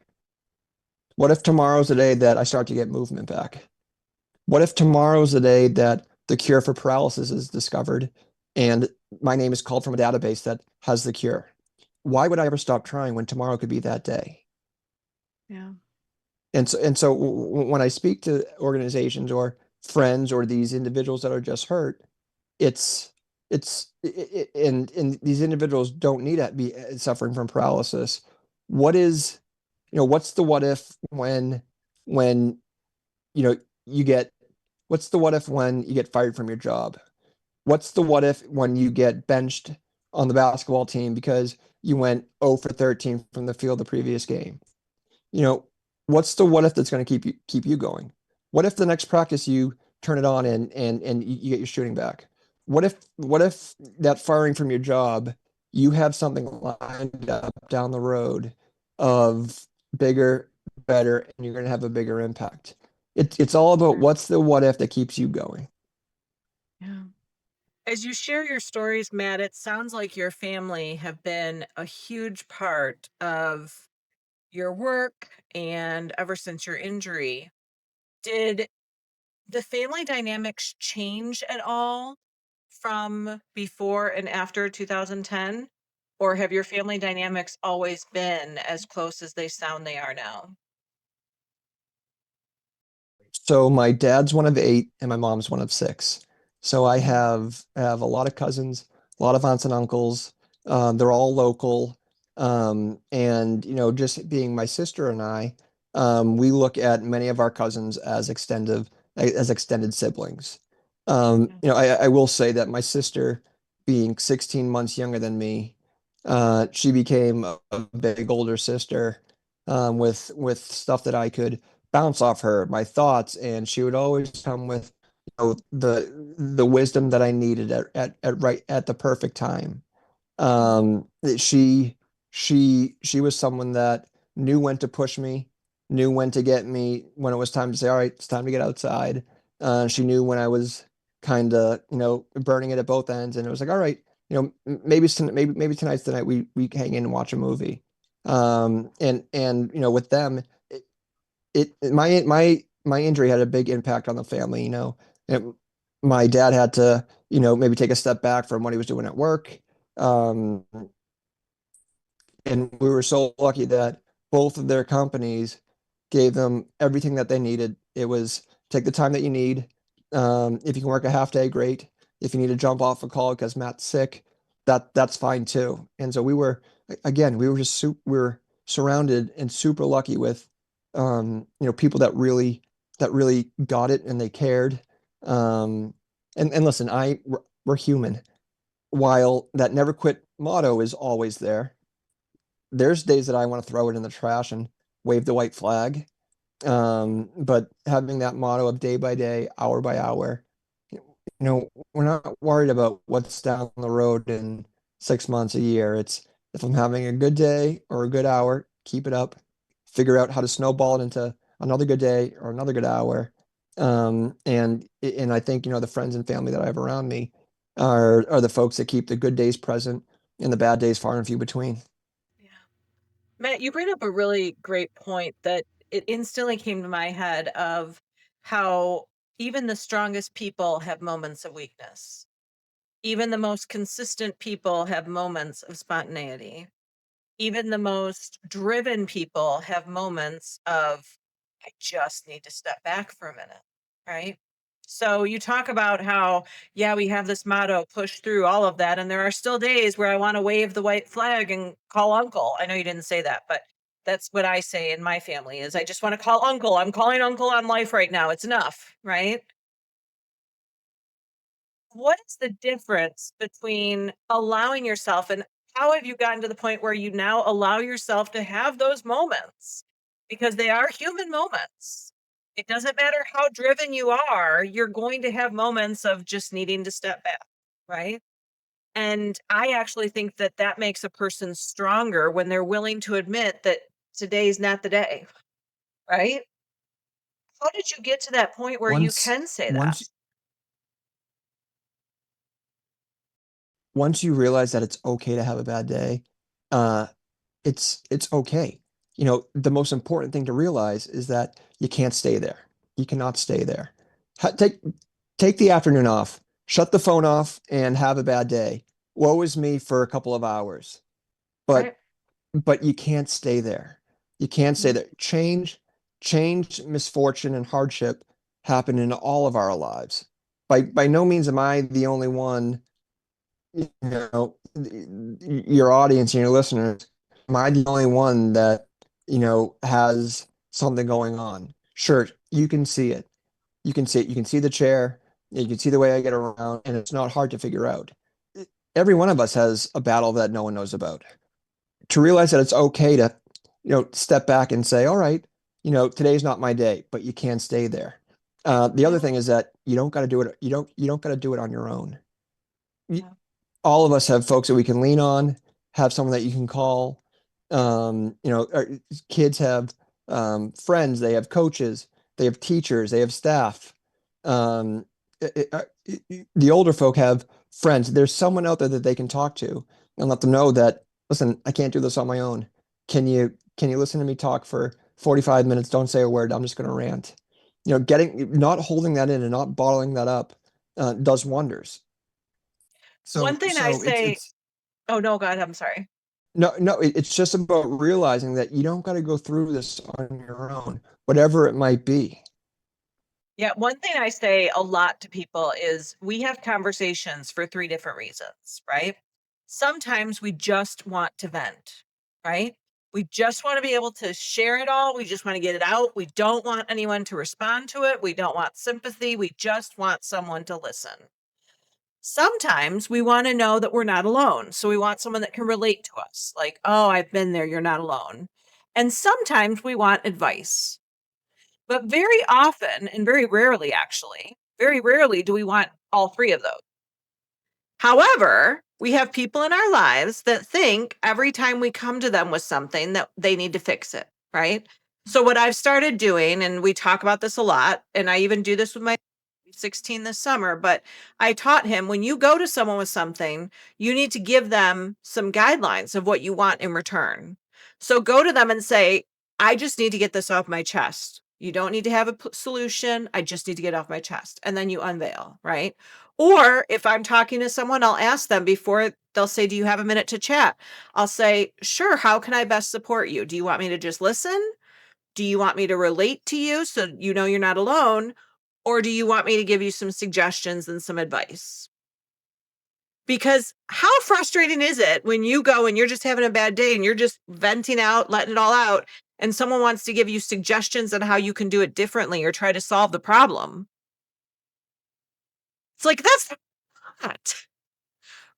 Speaker 2: What if tomorrow's the day that I start to get movement back? What if tomorrow's the day that the cure for paralysis is discovered and my name is called from a database that has the cure? Why would I ever stop trying when tomorrow could be that day?
Speaker 1: yeah.
Speaker 2: And so when I speak to organizations or friends or these individuals that are just hurt, and these individuals don't need to be suffering from paralysis. What is, what's the what if when you know you get what's the what if when you get fired from your job? What's the what if when you get benched on the basketball team because you went 0 for 13 from the field the previous game? you know, what's the what if that's going to keep you going? What if the next practice you turn it on and you get your shooting back? What if that firing from your job, you have something lined up down the road of bigger, better, and you're going to have a bigger impact. It's all about
Speaker 1: Sure.
Speaker 2: what's the what if that keeps you going.
Speaker 1: Yeah. As you share your stories, Matt, it sounds like your family have been a huge part of your work and ever since your injury. Did the family dynamics change at all from before and after 2010? Or have your family dynamics always been as close as they sound they are now?
Speaker 2: So my dad's one of eight and my mom's one of six. So I
Speaker 1: Mm,
Speaker 2: have a lot of cousins, a lot of aunts and uncles. They're all local. And just being my sister and I, we look at many of our cousins as extended siblings.
Speaker 1: yeah,
Speaker 2: I will say that my sister, being 16 months younger than me, she became a big older sister with stuff that I could bounce off her, my thoughts, and she would always come with the wisdom that I needed at the perfect time.
Speaker 1: mm,
Speaker 2: Um, she she was someone that knew when to push me, knew when to get me when it was time to say, all right, it's time to get outside. She knew when I was kind of, burning it at both ends, and it was like, all right, maybe tonight's the night we hang in and watch a movie. And with them, my injury had a big impact on the family. It, my dad had to, maybe take a step back from what he was doing at work. Um, and we were so lucky that both of their companies gave them everything that they needed. It was take the time that you need. If you can work a half day, great. If you need to jump off a call because Matt's sick, that's fine too. And so again, we were just we were surrounded and super lucky with, people that really got it and they cared. Um, and listen, we're human. While that never quit motto is always there, there's days that I want to throw it in the trash and wave the white flag. But having that motto of day by day, hour by hour, we're not worried about what's down the road in 6 months, a year. It's if I'm having a good day or a good hour, keep it up, figure out how to snowball it into another good day or another good hour. And I think, the friends and family that I have around me are the folks that keep the good days present and the bad days far and few between.
Speaker 1: Yeah. Matt, you bring up a really great point that it instantly came to my head of how even the strongest people have moments of weakness. Even the most consistent people have moments of spontaneity. Even the most driven people have moments of, I just need to step back for a minute, right? So you talk about how, yeah, we have this motto, push through all of that. And there are still days where I want to wave the white flag and call uncle. I know you didn't say that, but that's what I say in my family is I just want to call uncle. I'm calling uncle on life right now. It's enough, right? What is the difference between allowing yourself and how have you gotten to the point where you now allow yourself to have those moments? Because they are human moments. It doesn't matter how driven you are, you're going to have moments of just needing to step back, right? And I actually think that that makes a person stronger when they're willing to admit that today's not the day, right? How did you get to that point where you
Speaker 2: Once
Speaker 1: can say that?
Speaker 2: once once you realize that it's okay to have a bad day, uh, it's okay. The most important thing to realize is that you can't stay there. You cannot stay there. Take the afternoon off, shut the phone off, and have a bad day. Woe is me for a couple of hours. But
Speaker 1: Right?
Speaker 2: but you can't stay there. You can't stay
Speaker 1: Mhm.
Speaker 2: there. Change, misfortune, and hardship happen in all of our lives. By no means am I the only one, your audience and your listeners, am I the only one that, has something going on? Sure, you can see it. You can see it. You can see the chair. You can see the way I get around, and it's not hard to figure out. Every one of us has a battle that no one knows about. To realize that it's okay to, step back and say, all right, today's not my day, but you can't stay there. The other
Speaker 1: Yeah.
Speaker 2: thing is that you don't got to do it. You don't got to do it on your own. You,
Speaker 1: Yeah.
Speaker 2: all of us have folks that we can lean on, have someone that you can call. Our kids have friends, they have coaches, they have teachers, they have staff. Um, the older folk have friends. There's someone out there that they can talk to and let them know that, listen, I can't do this on my own. Can you listen to me talk for 45 minutes? Don't say a word. I'm just going to rant. Not holding that in and not bottling that up does wonders.
Speaker 1: One
Speaker 2: So
Speaker 1: thing I
Speaker 2: so it's
Speaker 1: say,
Speaker 2: it's
Speaker 1: oh no, God, I'm sorry.
Speaker 2: no, it's just about realizing that you don't got to go through this on your own, whatever it might be.
Speaker 1: Yeah, one thing I say a lot to people is we have conversations for three different reasons, right? Sometimes we just want to vent, right? We just want to be able to share it all. We just want to get it out. We don't want anyone to respond to it. We don't want sympathy. We just want someone to listen. Sometimes we want to know that we're not alone. So we want someone that can relate to us, like, oh, I've been there. You're not alone. And sometimes we want advice. But very often, and very rarely actually, very rarely do we want all three of those. However, we have people in our lives that think every time we come to them with something that they need to fix it, right? So what I've started doing, and we talk about this a lot, and I even do this with my 16 this summer, but I taught him when you go to someone with something, you need to give them some guidelines of what you want in return. So go to them and say, I just need to get this off my chest. You don't need to have a solution. I just need to get off my chest. And then you unveil, right? Or if I'm talking to someone, I'll ask them before they'll say, do you have a minute to chat? I'll say, sure. How can I best support you? Do you want me to just listen? Do you want me to relate to you so you know you're not alone? Or do you want me to give you some suggestions and some advice? Because how frustrating is it when you go and you're just having a bad day and you're just venting out, letting it all out, and someone wants to give you suggestions on how you can do it differently or try to solve the problem? It's like, that's not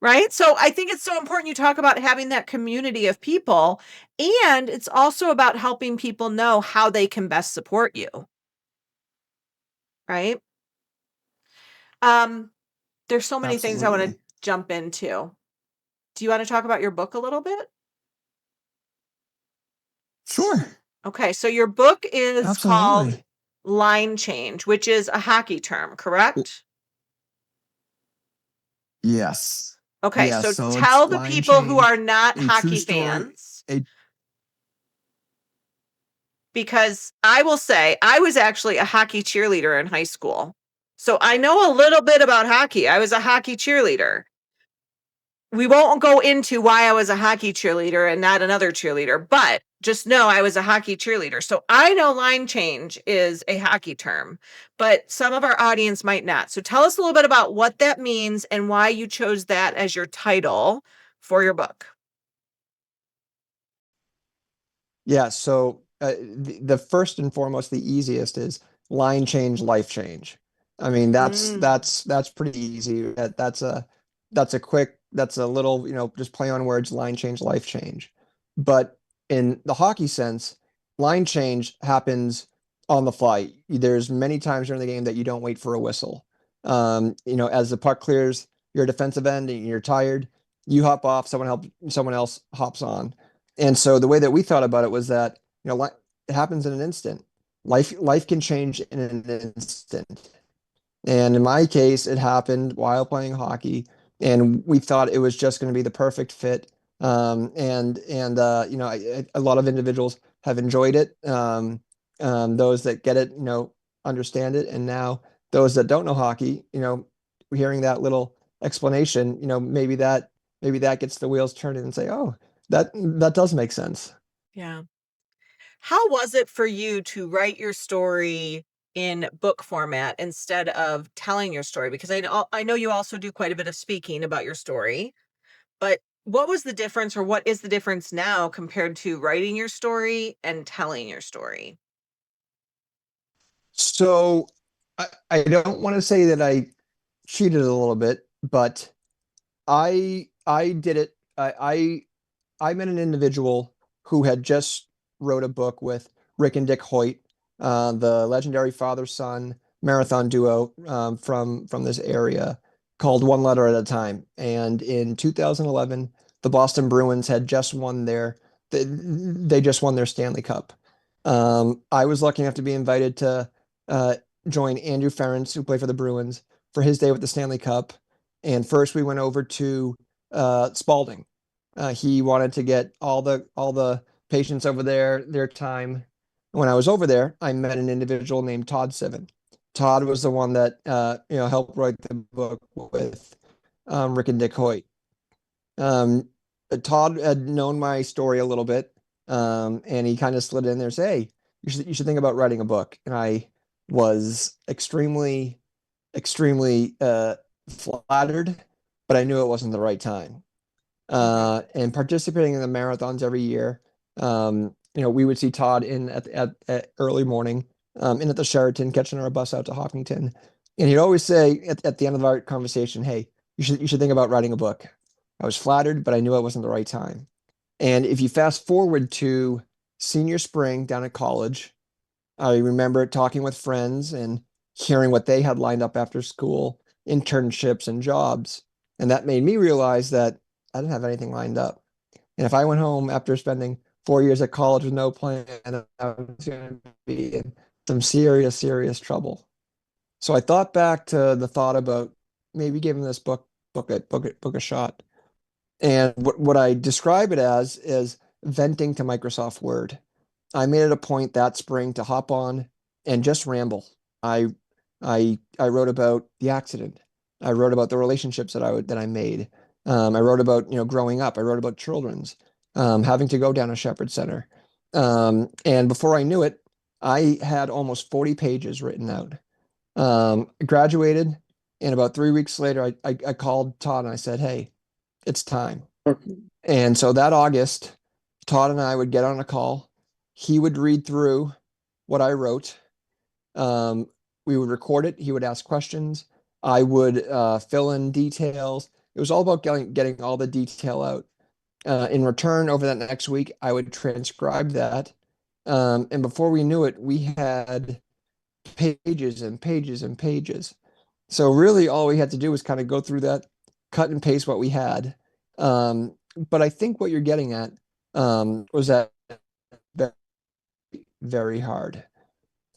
Speaker 1: right. So I think it's so important you talk about having that community of people. And it's also about helping people know how they can best support you. Right. Um, there's so many things I want to
Speaker 2: Absolutely.
Speaker 1: jump into. Do you want to talk about your book a little bit?
Speaker 2: Sure.
Speaker 1: Okay, so your book is called
Speaker 2: Absolutely.
Speaker 1: Line Change, which is a hockey term, correct?
Speaker 2: Yes.
Speaker 1: Okay,
Speaker 2: Yes.
Speaker 1: so
Speaker 2: So it's
Speaker 1: tell the
Speaker 2: line
Speaker 1: people who are
Speaker 2: change,
Speaker 1: not
Speaker 2: a true
Speaker 1: hockey
Speaker 2: story,
Speaker 1: fans,
Speaker 2: a
Speaker 1: because I will say I was actually a hockey cheerleader in high school. So I know a little bit about hockey. I was a hockey cheerleader. We won't go into why I was a hockey cheerleader and not another cheerleader, but just know I was a hockey cheerleader. So I know line change is a hockey term, but some of our audience might not. So tell us a little bit about what that means and why you chose that as your title for your book.
Speaker 2: Yeah, so the first and foremost, the easiest is line change, life change. I mean,
Speaker 1: Mm,
Speaker 2: that's pretty easy. That's a quick, that's a little, just play on words, line change, life change. But in the hockey sense, line change happens on the fly. There's many times during the game that you don't wait for a whistle. As the puck clears your defensive end and you're tired, you hop off, someone else hops on. And so the way that we thought about it was that, it happens in an instant. Life can change in an instant. And in my case, it happened while playing hockey, and we thought it was just going to be the perfect fit. A lot of individuals have enjoyed it. Those that get it, understand it, and now those that don't know hockey, hearing that little explanation, maybe that gets the wheels turning and say, oh, that does make sense.
Speaker 1: yeah. How was it for you to write your story in book format instead of telling your story? Because I know you also do quite a bit of speaking about your story, but what was the difference or what is the difference now compared to writing your story and telling your story?
Speaker 2: So I don't want to say that I cheated a little bit, but I did it. I met an individual who had just wrote a book with Rick and Dick Hoyt, the legendary father-son marathon duo from this area, called One Letter at a Time. And in 2011, the Boston Bruins had just won they just won their Stanley Cup. I was lucky enough to be invited to uh, join Andrew Ference, who played for the Bruins, for his day with the Stanley Cup. And first, we went over to Spalding. He wanted to get all the patients over there their time. When I was over there, I met an individual named Todd Sivan. Todd was the one that helped write the book with Rick and Dick Hoyt. Um, Todd had known my story a little bit, and he kind of slid in there and said, "Hey, you should think about writing a book." And I was extremely flattered, but I knew it wasn't the right time.
Speaker 1: Mhm.
Speaker 2: And participating in the marathons every year, we would see Todd in at early morning, in at the Sheraton, catching our bus out to Hopkinton, and he'd always say at the end of our conversation, "Hey, you should think about writing a book." I was flattered, but I knew it wasn't the right time. And if you fast forward to senior spring down at college, I remember talking with friends and hearing what they had lined up after school, internships and jobs. And that made me realize that I didn't have anything lined up. And if I went home after spending 4 years at college with no plan, I was going to be in some serious trouble. So I thought back to the thought about maybe giving this book a shot. And what I describe it as is venting to Microsoft Word. I made it a point that spring to hop on and just ramble. I I wrote about the accident. I wrote about the relationships that I made. I wrote about growing up. I wrote about children's having to go down a Shepherd Center. And before I knew it, I had almost 40 pages written out. Graduated, and about 3 weeks later, I called Todd and I said, "Hey, it's time." And so that August, Todd and I would get on a call. He would read through what I wrote. Um, we would record it. He would ask questions. I would fill in details. It was all about getting all the detail out. In return, over that next week, I would transcribe that. And before we knew it, we had pages and pages and pages. So really, all we had to do was kind of go through that, cut and paste what we had. But I think what you're getting at was that very hard.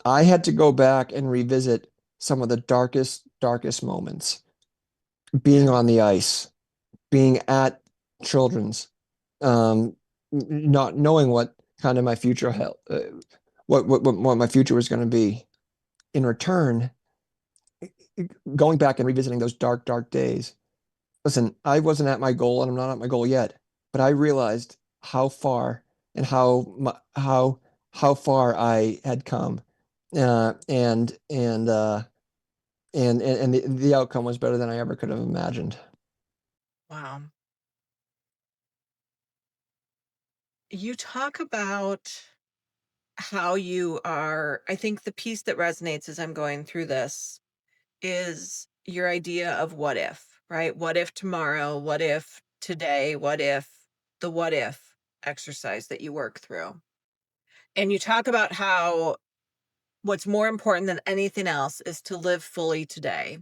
Speaker 2: I had to go back and revisit some of the darkest moments, being
Speaker 1: Yeah.
Speaker 2: on the ice, being at children's, not knowing what kind of my future held, what my future was going to be. In return, going back and revisiting those dark days. Listen, I wasn't at my goal, and I'm not at my goal yet, but I realized how far and how far I had come, uh, and and uh, and the outcome was better than I ever could have imagined.
Speaker 1: Wow. You talk about how you are, I think the piece that resonates as I'm going through this is your idea of what if, right? What if tomorrow? What if today? What if the what if exercise that you work through? And you talk about how what's more important than anything else is to live fully today.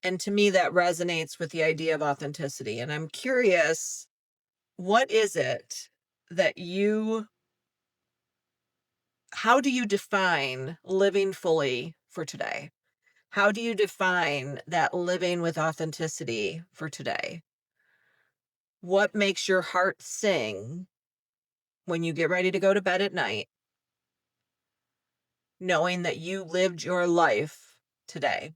Speaker 1: And to me, that resonates with the idea of authenticity. And I'm curious, what is it that how do you define living fully for today? How do you define that living with authenticity for today? What makes your heart sing when you get ready to go to bed at night, knowing that you lived your life today?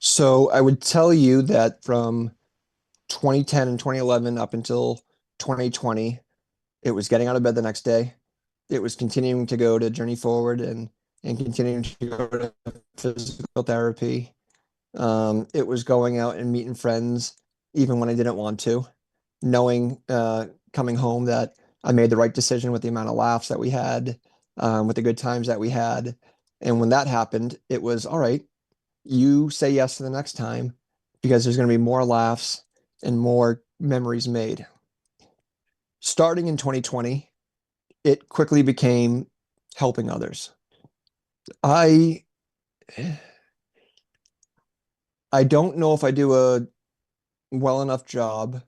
Speaker 2: So I would tell you that from 2010 and 2011 up until 2020, it was getting out of bed the next day. It was continuing to go to Journey Forward and continuing to go to physical therapy. It was going out and meeting friends even when I didn't want to, knowing coming home that I made the right decision with the amount of laughs that we had, with the good times that we had. And when that happened, it was all right, you say yes to the next time because there's going to be more laughs and more memories made. Starting in 2020, it quickly became helping others. I I don't know if I do a well enough job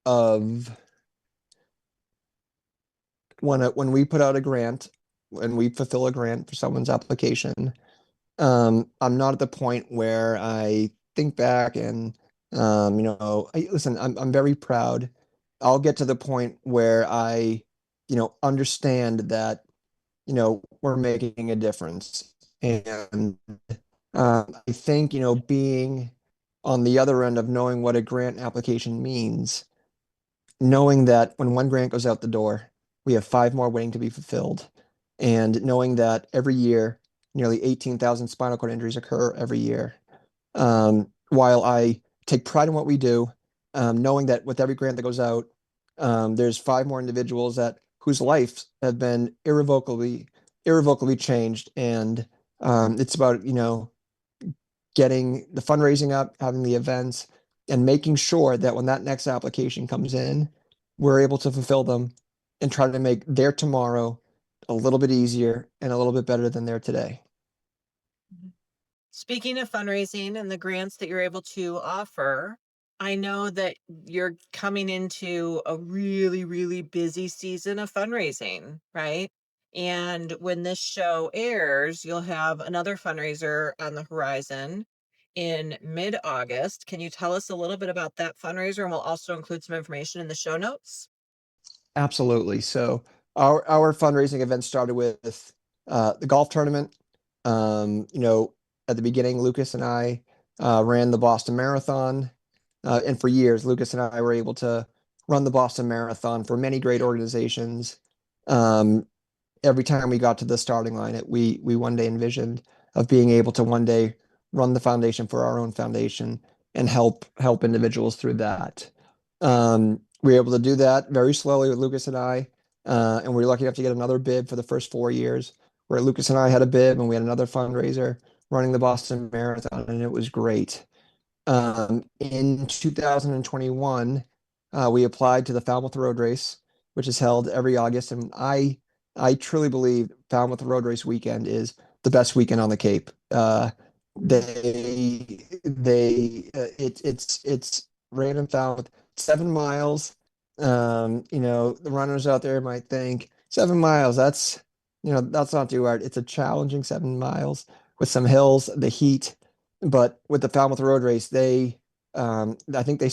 Speaker 2: of when we put out a grant, when we fulfill a grant for someone's application. I'm not at the point where I think back and listen, I'm very proud. I'll get to the point where I, understand that, we're making a difference. And I think, being on the other end of knowing what a grant application means, knowing that when one grant goes out the door, we have five more waiting to be fulfilled, and knowing that every year, nearly 18,000 spinal cord injuries occur every year. While I take pride in what we do, knowing that with every grant that goes out, there's five more individuals that whose lives have been irrevocably changed, and it's about getting the fundraising up, having the events, and making sure that when that next application comes in, we're able to fulfill them and try to make their tomorrow a little bit easier and a little bit better than their today.
Speaker 1: Speaking of fundraising and the grants that you're able to offer, I know that you're coming into a really, really busy season of fundraising, right? And when this show airs, you'll have another fundraiser on the horizon in mid-August. Can you tell us a little bit about that fundraiser? And we'll also include some information in the show notes.
Speaker 2: Absolutely. So our fundraising event started with the golf tournament. At the beginning, Lucas and I ran the Boston Marathon, and for years, Lucas and I were able to run the Boston Marathon for many great organizations. Um, every time we got to the starting line, we one day envisioned of being able to one day run the foundation for our own foundation and help individuals through that. We were able to do that very slowly with Lucas and I, and we were lucky enough to get another bid for the first 4 years, where Lucas and I had a bid and we had another fundraiser running the Boston Marathon, and it was great. In 2021, we applied to the Falmouth Road Race, which is held every August, and I truly believe Falmouth Road Race weekend is the best weekend on the Cape. It's ran in Falmouth, 7 miles. The runners out there might think 7 miles, that's not too hard. It's a challenging 7 miles with some hills, the heat. But with the Falmouth Road Race, I think they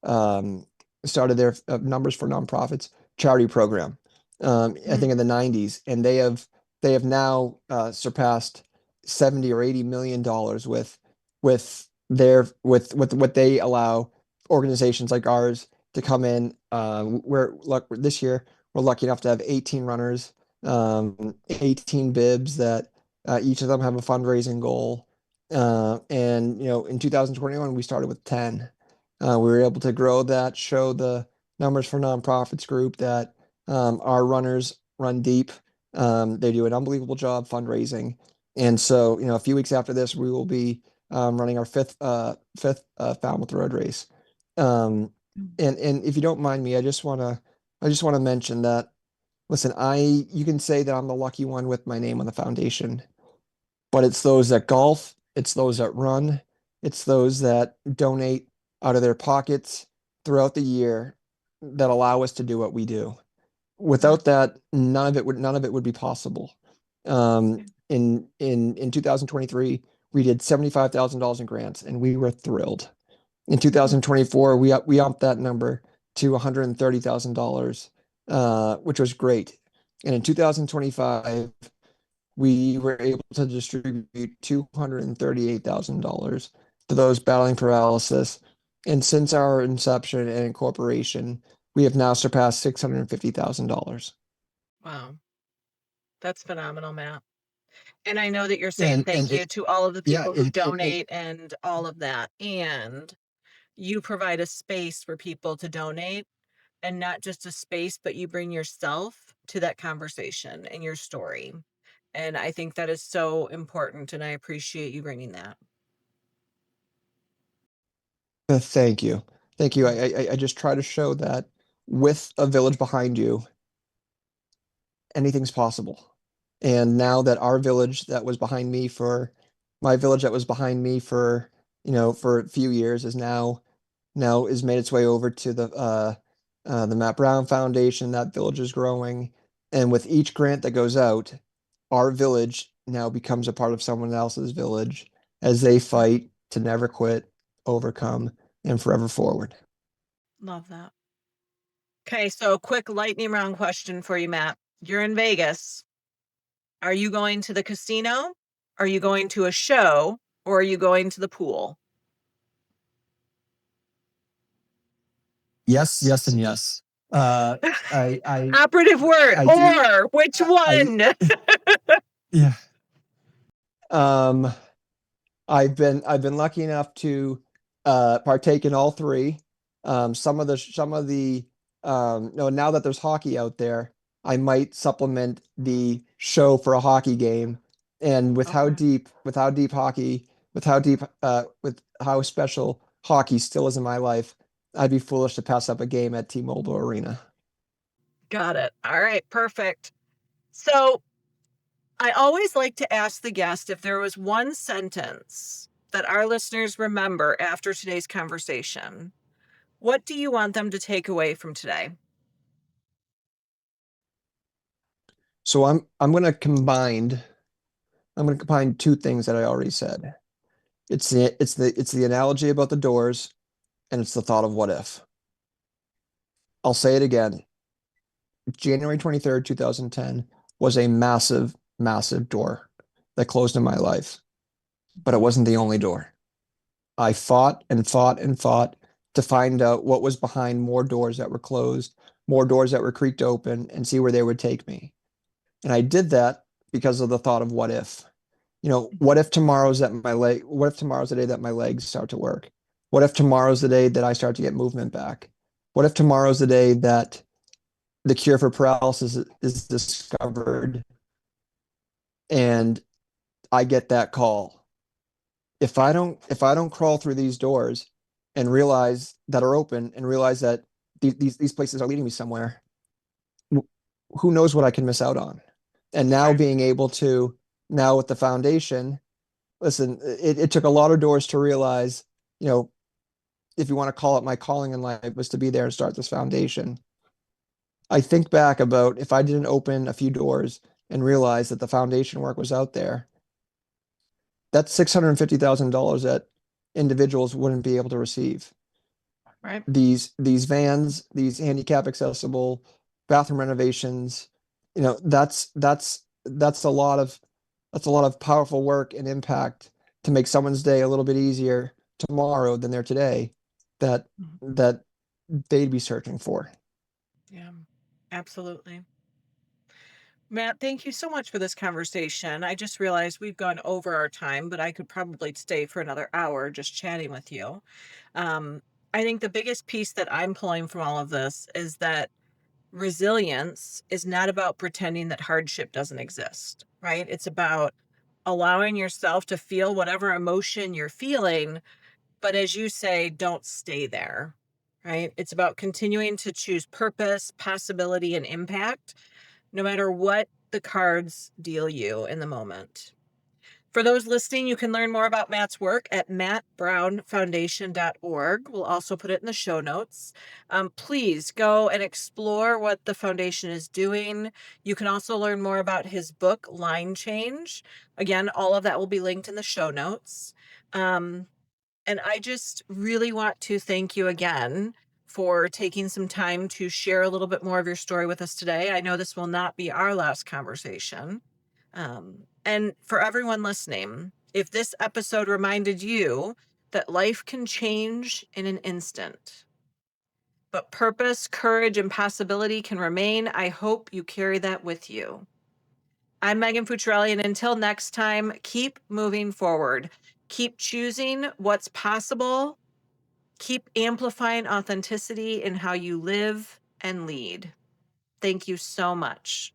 Speaker 2: um, started their numbers for nonprofits charity program. I think
Speaker 1: Mm,
Speaker 2: in the 90s, and they have now surpassed 70 or 80 million dollars with what they allow organizations like ours to come in. This year we're lucky enough to have 18 runners, 18 bibs that each of them have a fundraising goal. And in 2021 we started with 10. We were able to grow that, show the numbers for nonprofits group that our runners run deep. They do an unbelievable job fundraising. And so, a few weeks after this, we will be running our fifth Falmouth Road Race. Um,
Speaker 1: mm,
Speaker 2: and if you don't mind me, I just want to mention that. Listen, you can say that I'm the lucky one with my name on the foundation, but it's those that golf, it's those that run, it's those that donate out of their pockets throughout the year that allow us to do what we do.
Speaker 1: mm,
Speaker 2: Without that, none of it would be possible. In 2023, we did $75,000 in grants, and we were thrilled. In
Speaker 1: mm.
Speaker 2: 2024, we upped that number to $130,000, which was great. And in 2025, we were able to distribute $238,000 to those battling paralysis. And since our inception and incorporation, we have now surpassed $650,000.
Speaker 1: Wow, that's phenomenal, Matt. And I know that you're saying
Speaker 2: And
Speaker 1: thank you to all of the
Speaker 2: yeah,
Speaker 1: people who donate and all of that. And you provide a space for people to donate, and not just a space, but you bring yourself to that conversation and your story. And I think that is so important. And I appreciate you bringing that.
Speaker 2: thank you. Thank you.
Speaker 1: Mm,
Speaker 2: I just try to show that with a village behind you, anything's possible. And now that our village that was behind me for my village that was behind me for a few years is now is made its way over to the Matt Brown Foundation. That village is growing. And with each grant that goes out, our village now becomes a part of someone else's village as they
Speaker 1: mm.
Speaker 2: fight to never quit, overcome, and forever forward.
Speaker 1: Love that. Okay, so quick lightning round question for you, Matt. You're in Vegas. Are you going to the casino? Are you going to a show? Or are you going to the pool?
Speaker 2: Yes, yes, and yes. Uh, I, I,
Speaker 1: Operative word,
Speaker 2: I do.
Speaker 1: or which
Speaker 2: I,
Speaker 1: one?
Speaker 2: yeah. Um, I've been lucky enough to partake in all three. No, now that there's hockey out there, I might supplement the show for a hockey game. And
Speaker 1: Okay.
Speaker 2: with how special hockey still is in my life, I'd be foolish to pass up a game at T-Mobile Arena.
Speaker 1: Got it. All right, perfect. So I always like to ask the guest if there was one sentence that our listeners remember after today's conversation. What do you want them to take away from today?
Speaker 2: So I'm going to combine two things that I already said. It's the analogy about the doors, and it's the thought of what if. I'll say it again. January 23rd, 2010 was a massive, massive door that closed in my life, but it wasn't the only door. I fought and fought and fought to find out what was behind more doors that were closed, more doors that were creaked open, and see where they would take me. And I did that because of the thought of what if. What if what if tomorrow's the day that my legs start to work? What if tomorrow's the day that I start to get movement back? What if tomorrow's the day that the cure for paralysis is discovered and I get that call? If I don't crawl through these doors and realize that are open and realize that these places are leading me somewhere, who knows what I can miss out on? And now
Speaker 1: Right.
Speaker 2: being able to now with the foundation, listen, it took a lot of doors to realize, you know, if you want to call it my calling in life was to be there and start this foundation. I think back about if I didn't open a few doors and realized that the foundation work was out there, that's $650,000 that individuals wouldn't be able to receive.
Speaker 1: Right.
Speaker 2: These vans, these handicap accessible bathroom renovations, that's a lot of powerful work and impact to make someone's day a little bit easier tomorrow than they're today that
Speaker 1: Mhm.
Speaker 2: that they'd be searching for.
Speaker 1: Yeah, absolutely. Matt, thank you so much for this conversation. I just realized we've gone over our time, but I could probably stay for another hour just chatting with you. Um, I think the biggest piece that I'm pulling from all of this is that resilience is not about pretending that hardship doesn't exist, right? It's about allowing yourself to feel whatever emotion you're feeling, but as you say, don't stay there, right? It's about continuing to choose purpose, possibility, and impact, no matter what the cards deal you in the moment. For those listening, you can learn more about Matt's work at mattbrownfoundation.org. We'll also put it in the show notes. Please go and explore what the foundation is doing. You can also learn more about his book, Line Change. Again, all of that will be linked in the show notes. Um, and I just really want to thank you again for taking some time to share a little bit more of your story with us today. I know this will not be our last conversation. And for everyone listening, if this episode reminded you that life can change in an instant, but purpose, courage, and possibility can remain, I hope you carry that with you. I'm Megan Futrelli, and until next time, keep moving forward. Keep choosing what's possible. Keep amplifying authenticity in how you live and lead. Thank you so much.